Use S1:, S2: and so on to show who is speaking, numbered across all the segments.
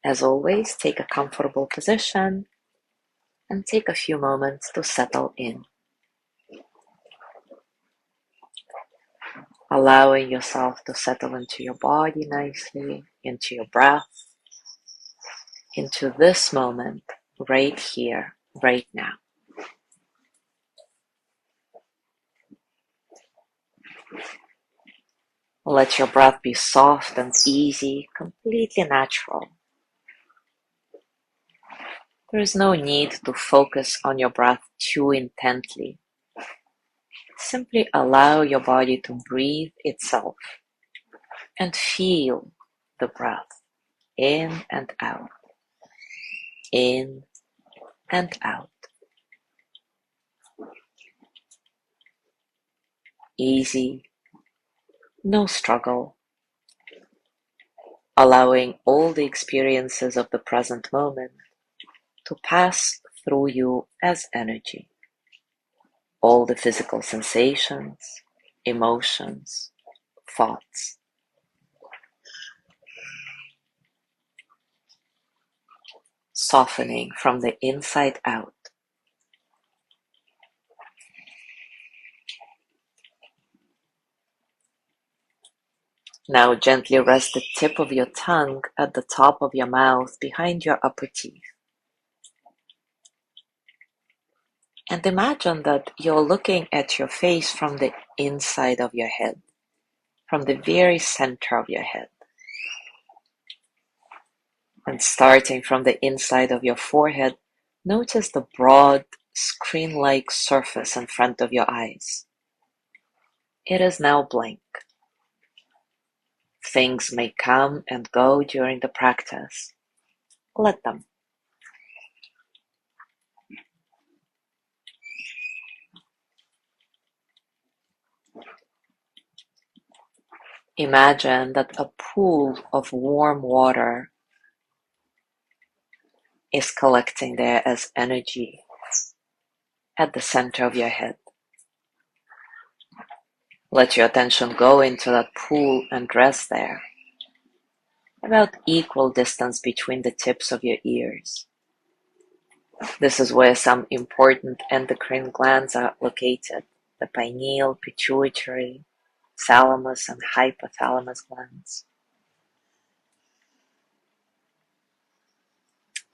S1: As always, take a comfortable position and take a few moments to settle in, allowing yourself to settle into your body nicely, into your breath, into this moment, right here, right now. Let your breath be soft and easy, completely natural. There is no need to focus on your breath too intently. Simply allow your body to breathe itself and feel the breath in and out, in and out. Easy, no struggle, allowing all the experiences of the present moment to pass through you as energy. All the physical sensations, emotions, thoughts. Softening from the inside out. Now gently rest the tip of your tongue at the top of your mouth behind your upper teeth. And imagine that you're looking at your face from the inside of your head, from the very center of your head. And starting from the inside of your forehead, notice the broad, screen-like surface in front of your eyes. It is now blank. Things may come and go during the practice. Let them. Imagine that a pool of warm water is collecting there as energy at the center of your head. Let your attention go into that pool and rest there, about equal distance between the tips of your ears. This is where some important endocrine glands are located: the pineal, pituitary, thalamus, and hypothalamus glands.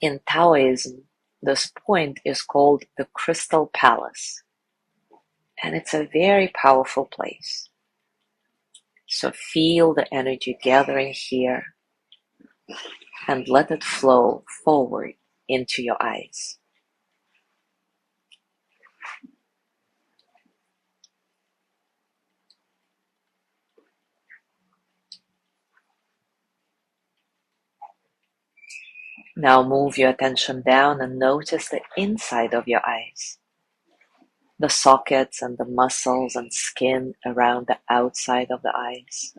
S1: In Taoism, this point is called the Crystal Palace, and it's a very powerful place. So feel the energy gathering here and let it flow forward into your eyes. Now move your attention down and notice the inside of your eyes, the sockets and the muscles and skin around the outside of the eyes.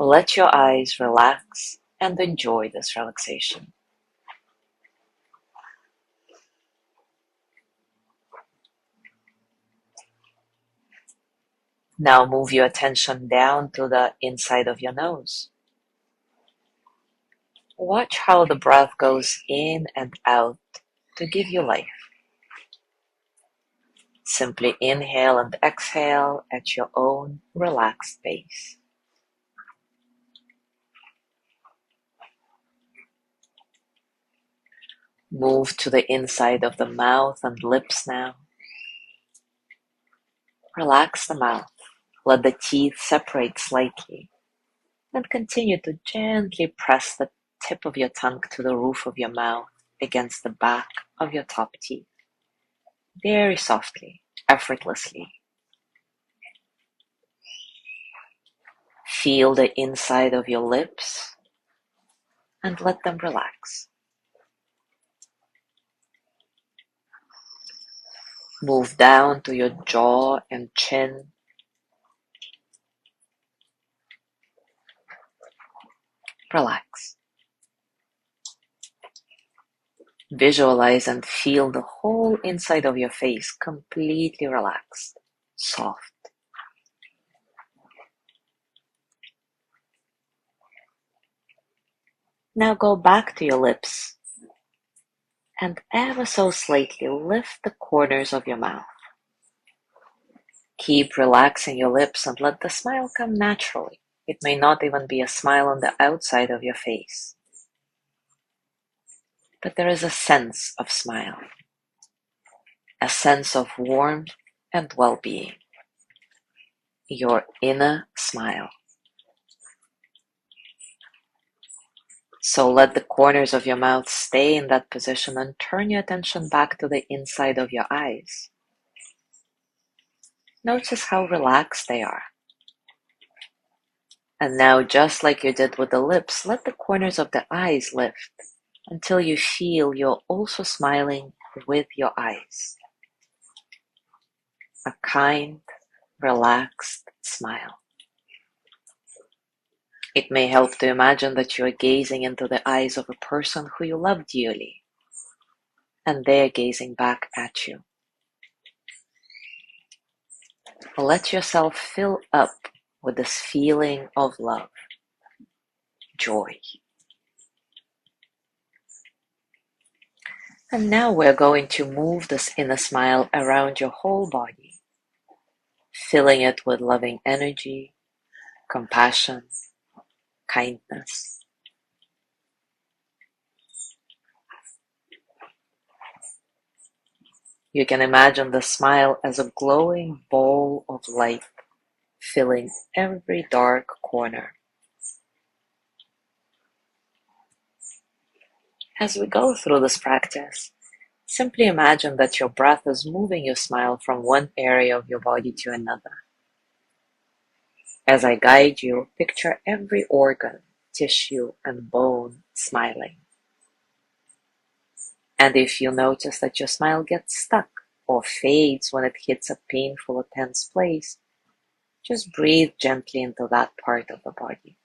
S1: Let your eyes relax and enjoy this relaxation. Now move your attention down to the inside of your nose. Watch how the breath goes in and out to give you life. Simply inhale and exhale at your own relaxed pace. Move to the inside of the mouth and lips now. Relax the mouth. Let the teeth separate slightly. And continue to gently press the tip of your tongue to the roof of your mouth against the back of your top teeth. Very softly, effortlessly. Feel the inside of your lips and let them relax. Move down to your jaw and chin. Relax. Visualize and feel the whole inside of your face completely relaxed, soft. Now go back to your lips and ever so slightly lift the corners of your mouth. Keep relaxing your lips and let the smile come naturally. It may not even be a smile on the outside of your face, but there is a sense of smile, a sense of warmth and well-being, your inner smile. So let the corners of your mouth stay in that position and turn your attention back to the inside of your eyes. Notice how relaxed they are. And now, just like you did with the lips, let the corners of the eyes lift until you feel you're also smiling with your eyes. A kind, relaxed smile. It may help to imagine that you are gazing into the eyes of a person who you love dearly, and they're gazing back at you. Let yourself fill up with this feeling of love, joy. And now we're going to move this inner smile around your whole body, filling it with loving energy, compassion, kindness. You can imagine the smile as a glowing ball of light filling every dark corner. As we go through this practice, simply imagine that your breath is moving your smile from one area of your body to another. As I guide you, picture every organ, tissue, and bone smiling. And if you notice that your smile gets stuck or fades when it hits a painful or tense place, just breathe gently into that part of the body.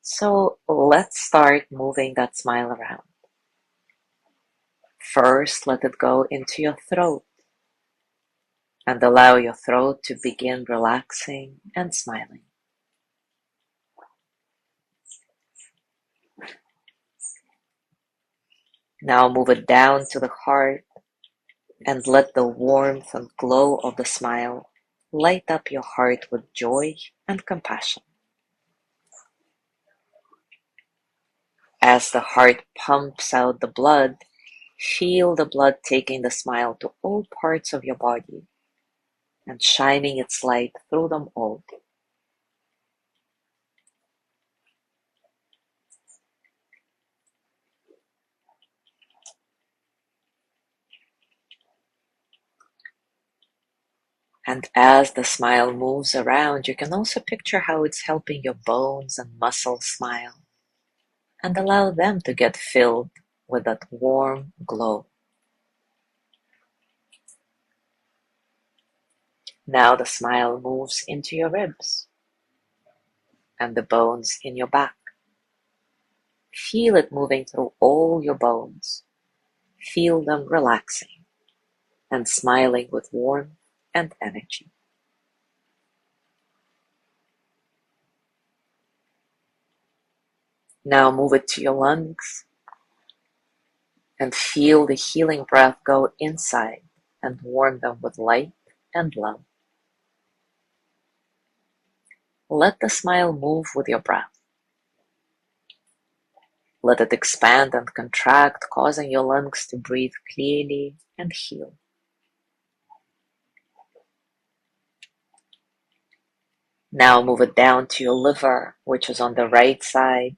S1: So let's start moving that smile around. First, let it go into your throat and allow your throat to begin relaxing and smiling. Now move it down to the heart and let the warmth and glow of the smile light up your heart with joy and compassion. As the heart pumps out the blood, feel the blood taking the smile to all parts of your body and shining its light through them all. And as the smile moves around, you can also picture how it's helping your bones and muscles smile and allow them to get filled with that warm glow. Now the smile moves into your ribs and the bones in your back. Feel it moving through all your bones. Feel them relaxing and smiling with warmth and energy. Now move it to your lungs and feel the healing breath go inside and warm them with light and love. Let the smile move with your breath. Let it expand and contract, causing your lungs to breathe clearly and heal. Now move it down to your liver, which is on the right side,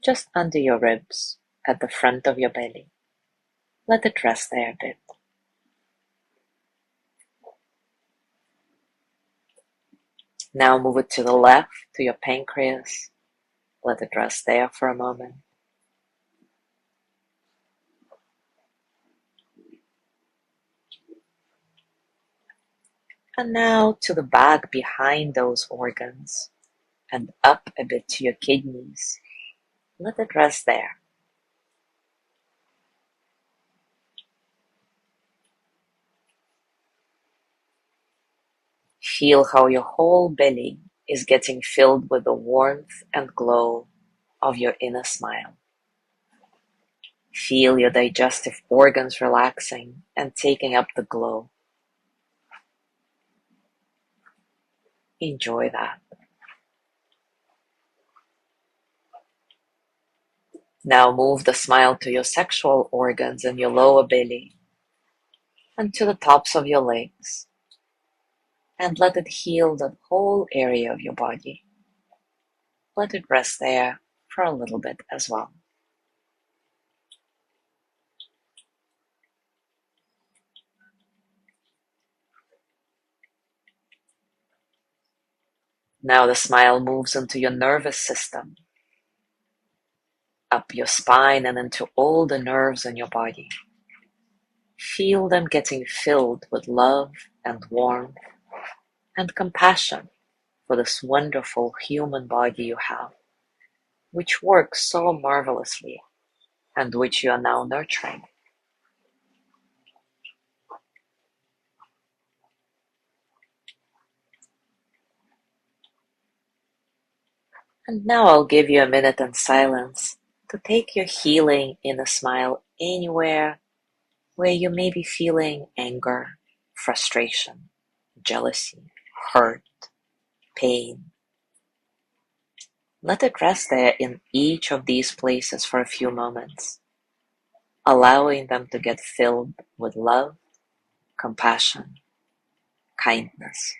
S1: just under your ribs, at the front of your belly. Let it rest there a bit. Now move it to the left, to your pancreas. Let it rest there for a moment. And now to the back behind those organs and up a bit to your kidneys. Let it rest there. Feel how your whole belly is getting filled with the warmth and glow of your inner smile. Feel your digestive organs relaxing and taking up the glow. Enjoy that. Now move the smile to your sexual organs and your lower belly and to the tops of your legs, and let it heal that whole area of your body. Let it rest there for a little bit as well. Now the smile moves into your nervous system, up your spine and into all the nerves in your body. Feel them getting filled with love and warmth and compassion for this wonderful human body you have, which works so marvelously and which you are now nurturing. And now I'll give you a minute in silence to take your healing inner smile anywhere where you may be feeling anger, frustration, jealousy, hurt, pain. Let it rest there in each of these places for a few moments, allowing them to get filled with love, compassion, kindness.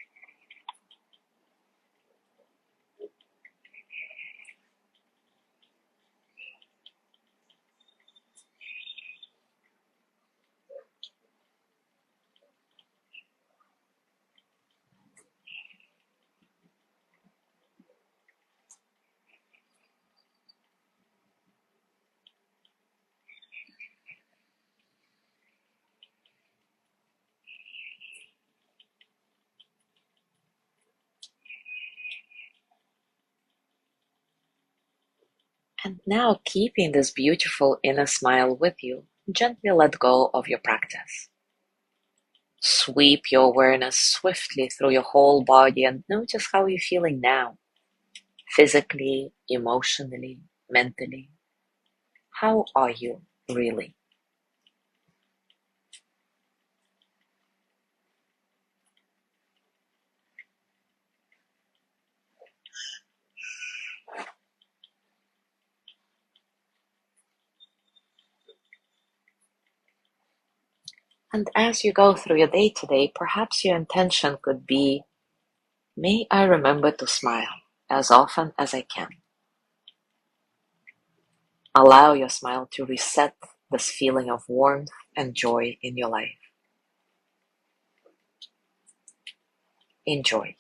S1: And now, keeping this beautiful inner smile with you, gently let go of your practice. Sweep your awareness swiftly through your whole body and notice how you're feeling now, physically, emotionally, mentally. How are you really? And as you go through your day today, perhaps your intention could be, may I remember to smile as often as I can. Allow your smile to reset this feeling of warmth and joy in your life. Enjoy.